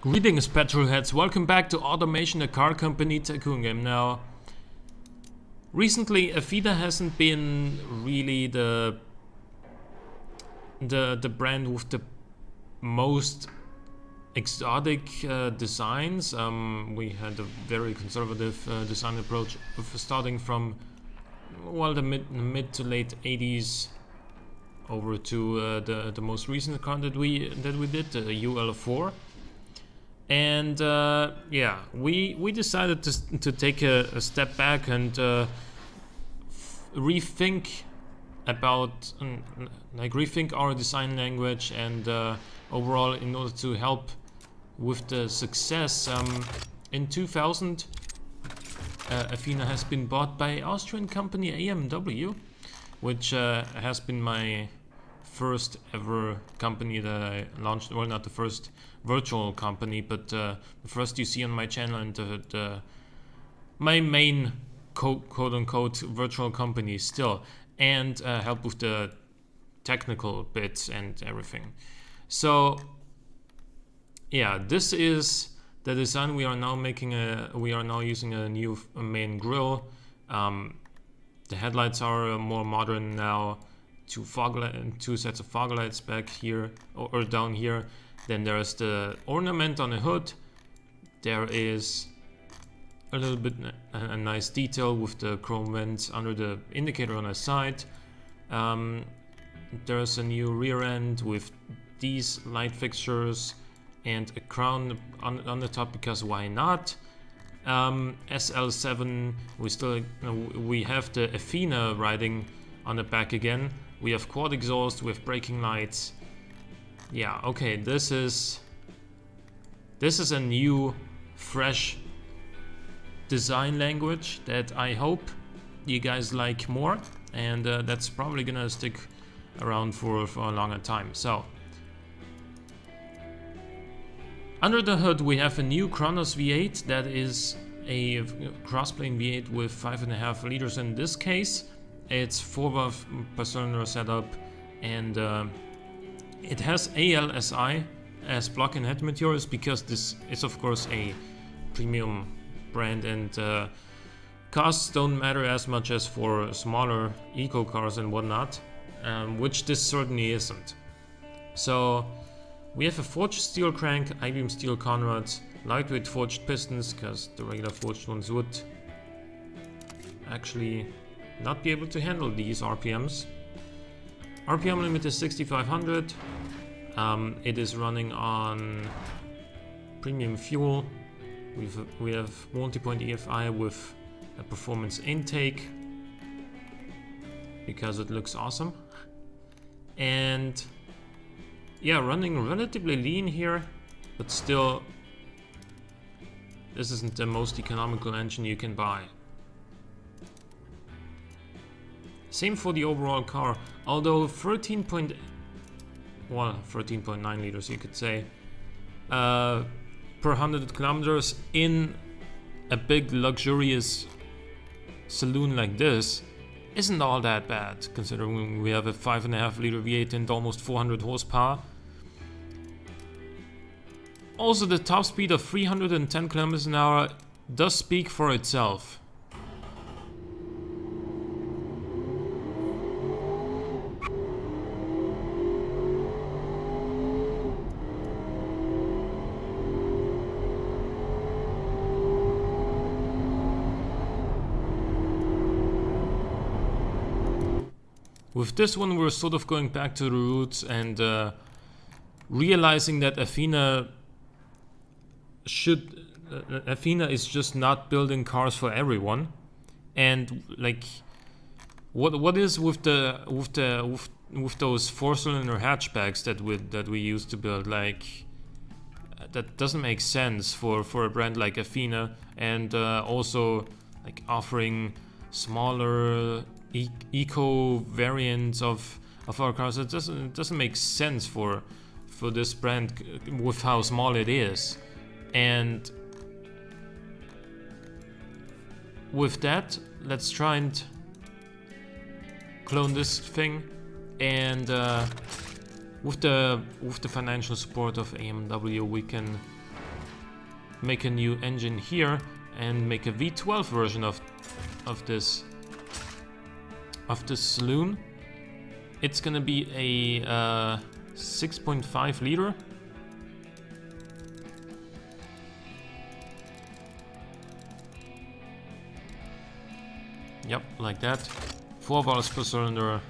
Greetings, petrolheads. Welcome back to Automation, a car company tycoon game. Now, recently, Athena hasn't been really the brand with the most exotic designs. We had a very conservative design approach, starting from the mid to late 80s over to the most recent car that we did, the UL4. And yeah, we decided to take a step back and rethink about rethink our design language and overall, in order to help with the success. In 2000, Athena has been bought by Austrian company AMW, which has been my first ever company that I launched. Well, not the first virtual company, but the first you see on my channel, and my main quote unquote virtual company still, and help with the technical bits and everything. So yeah, this is the design we are now making. We are now using a new main grille. The headlights are more modern now. Two sets of fog lights back here or down here. Then there's the ornament on the hood. There is a little bit a nice detail with the chrome vents under the indicator on the side. There's a new rear end with these light fixtures and a crown on the top, because why not? SL7. We have the Athena riding on the back again. We have quad exhaust with braking lights. Yeah, okay, this is a new, fresh design language that I hope you guys like more, and that's probably gonna stick around for a longer time. So, under the hood we have a new Kronos V8 that is a crossplane V8 with 5.5 liters in this case. It's 4-valve per cylinder setup, and it has ALSI as plug-in head materials, because this is of course a premium brand, and costs don't matter as much as for smaller eco cars and whatnot, which this certainly isn't. So we have a forged steel crank, I-beam steel conrods, lightweight forged pistons, because the regular forged ones would actually not be able to handle these RPMs. RPM limit is 6500. It is running on premium fuel. We have multi-point EFI with a performance intake, because it looks awesome. And yeah, running relatively lean here, but still, this isn't the most economical engine you can buy. Same for the overall car, although 13.9 liters you could say per 100 kilometers in a big luxurious saloon like this isn't all that bad, considering we have a 5.5 liter V8 and almost 400 horsepower. Also, the top speed of 310 kilometers an hour does speak for itself. With this one, we're sort of going back to the roots and realizing that Athena is just not building cars for everyone. And like, what is with those 4-cylinder hatchbacks that we used to build? Like, that doesn't make sense for a brand like Athena, and also like offering smaller eco variants of our cars. It doesn't make sense for this brand with how small it is. And with that, let's try and clone this thing, and with the financial support of AMW, we can make a new engine here and make a V12 version of this saloon. It's gonna be a 6.5 liter. Yep, like that. 4 bars per cylinder.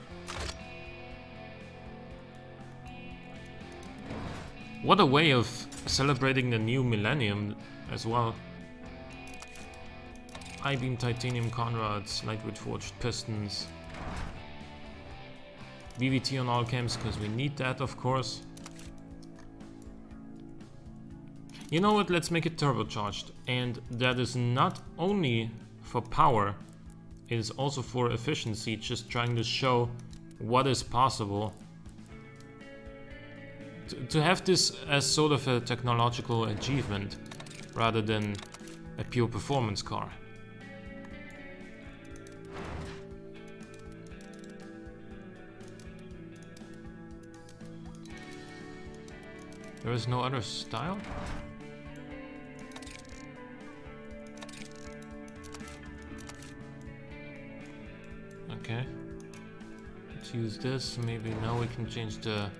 What a way of celebrating the new millennium as well. I-beam titanium conrods, lightweight forged pistons. VVT on all cams, because we need that, of course. You know what, let's make it turbocharged. And that is not only for power, it is also for efficiency, just trying to show what is possible. To have this as sort of a technological achievement, rather than a pure performance car. There is no other style? Okay. Let's use this. Maybe now we can change the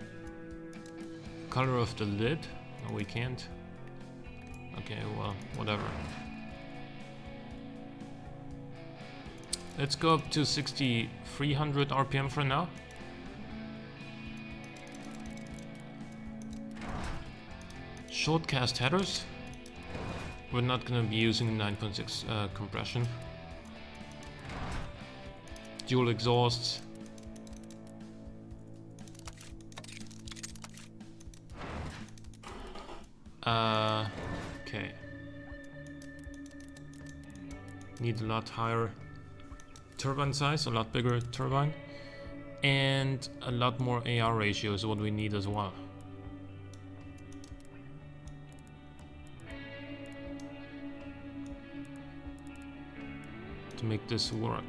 color of the lid. No, we can't. Okay, well, whatever. Let's go up to 6,300 RPM for now. Short cast headers. We're not gonna be using 9.6 compression. Dual exhausts. Okay. Need a lot higher turbine size, a lot bigger turbine, and a lot more AR ratio is what we need as well. To make this work.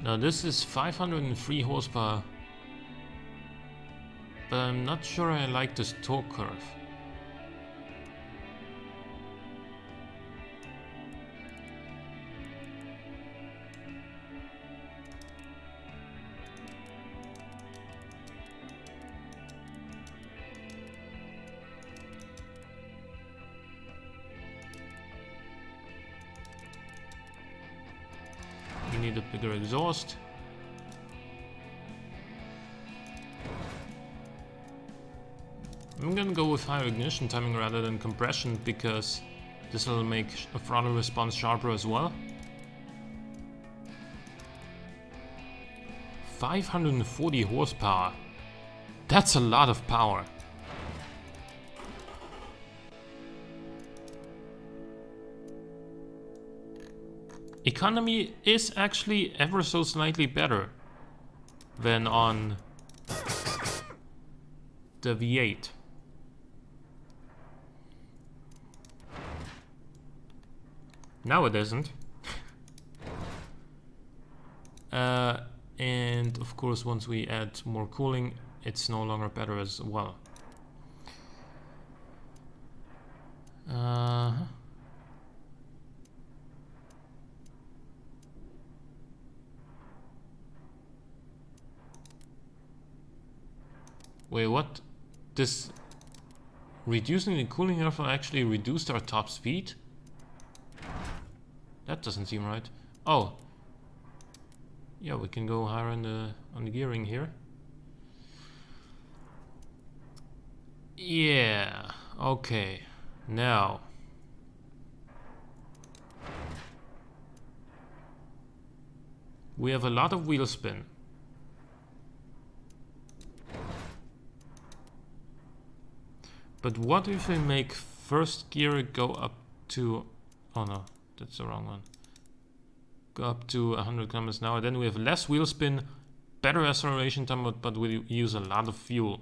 Now this is 503 horsepower, but I'm not sure I like this torque curve. We need a bigger exhaust. I'm gonna go with higher ignition timing rather than compression, because this will make a throttle response sharper as well. 540 horsepower. That's a lot of power. Economy is actually ever so slightly better than on the V8. Now it isn't. And of course, once we add more cooling, it's no longer better as well. Wait, what? This reducing the cooling interval actually reduced our top speed? That doesn't seem right. Oh. Yeah, we can go higher on the gearing here. Yeah, okay. Now we have a lot of wheel spin. But what if we make first gear go up to... Oh no, that's the wrong one. Go up to 100 kilometers an hour. Then we have less wheel spin, better acceleration time, but we use a lot of fuel.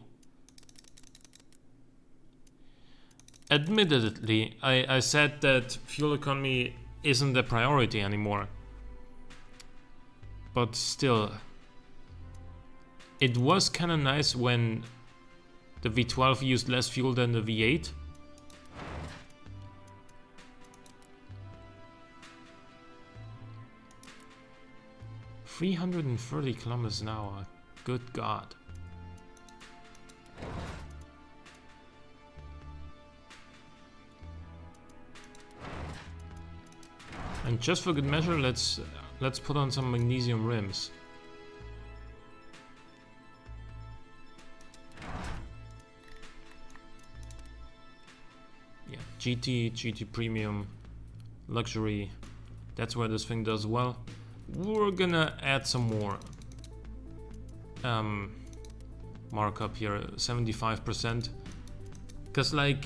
Admittedly, I said that fuel economy isn't a priority anymore. But still, it was kind of nice when the V12 used less fuel than the V8. $330 kilometers an hour. Good God. And just for good measure, let's put on some magnesium rims. Yeah, GT Premium, luxury. That's where this thing does well. We're gonna add some more markup here, 75%, because like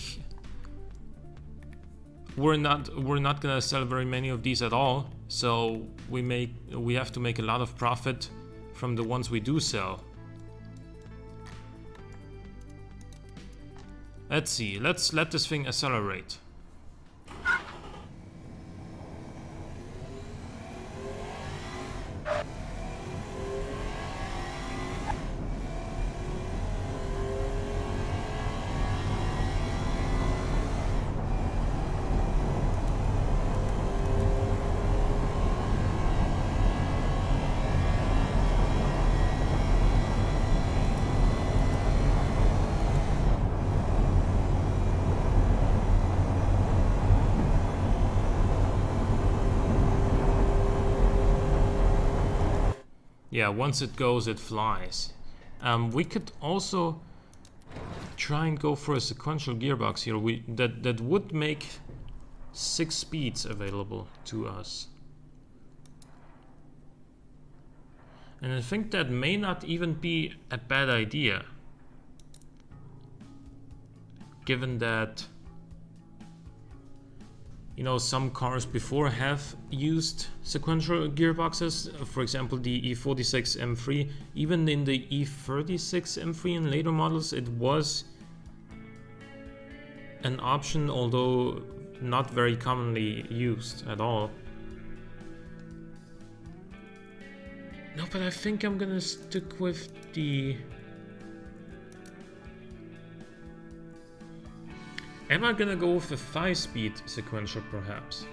we're not gonna sell very many of these at all, so we have to make a lot of profit from the ones we do sell. Let's see, let's let this thing accelerate. Yeah, once it goes, it flies. We could also try and go for a sequential gearbox here. That would make 6 speeds available to us. And I think that may not even be a bad idea, given that, you know, some cars before have used sequential gearboxes. For example, the E46 M3. Even in the E36 M3 and later models, it was an option, although not very commonly used at all. No, but I think I'm gonna stick with the... Am I gonna go with the 5-speed sequential, perhaps?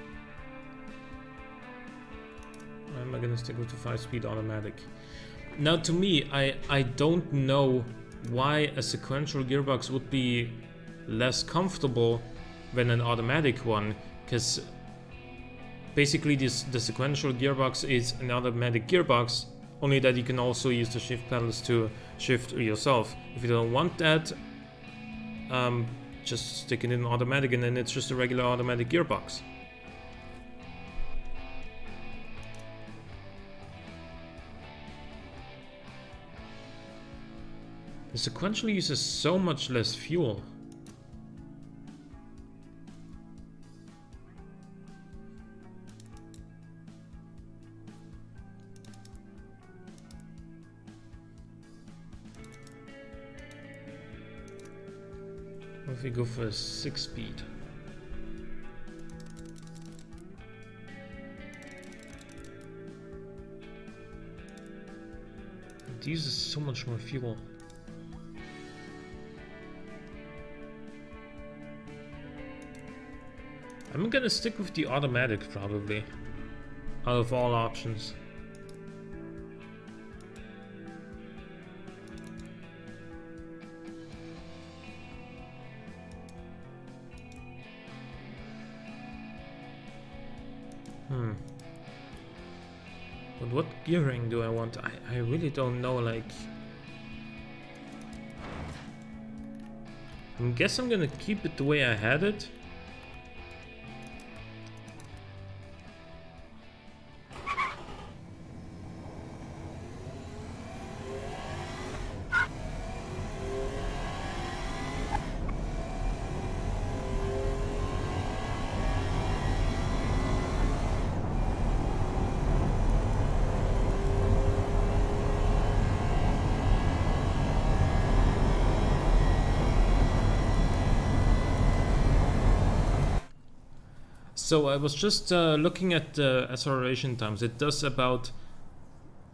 Or am I gonna stick with the 5-speed automatic? Now, to me, I don't know why a sequential gearbox would be less comfortable than an automatic one, because basically the sequential gearbox is an automatic gearbox, only that you can also use the shift pedals to shift yourself. If you don't want that, just stick it in automatic, and then it's just a regular automatic gearbox. The sequential uses so much less fuel. What if we go for a 6-speed? It uses so much more fuel. I'm gonna stick with the automatic probably, out of all options. But what gearing do I want? I really don't know, like... I guess I'm gonna keep it the way I had it. So I was just looking at the acceleration times. It does about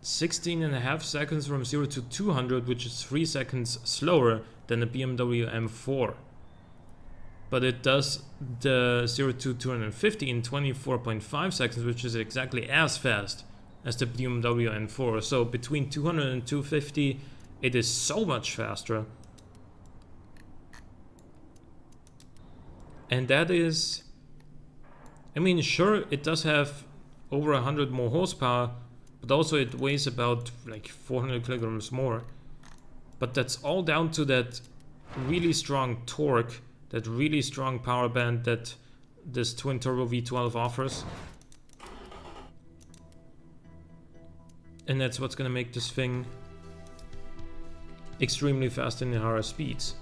16.5 seconds from 0 to 200, which is 3 seconds slower than the BMW M4. But it does the 0 to 250 in 24.5 seconds, which is exactly as fast as the BMW M4. So between 200 and 250, it is so much faster. And that is, I mean, sure, it does have over 100 more horsepower, but also it weighs about like 400 kilograms more. But that's all down to that really strong torque, that really strong power band that this twin turbo V12 offers. And that's what's gonna make this thing extremely fast in the higher speeds.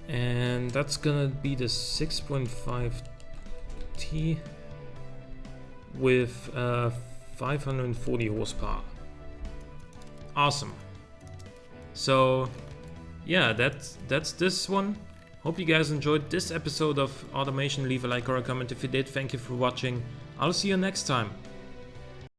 And that's gonna be the 6.5T with 540 horsepower. Awesome. So yeah, that's this one. Hope you guys enjoyed this episode of Automation. Leave a like or a comment if you did. Thank you for watching. I'll see you next time.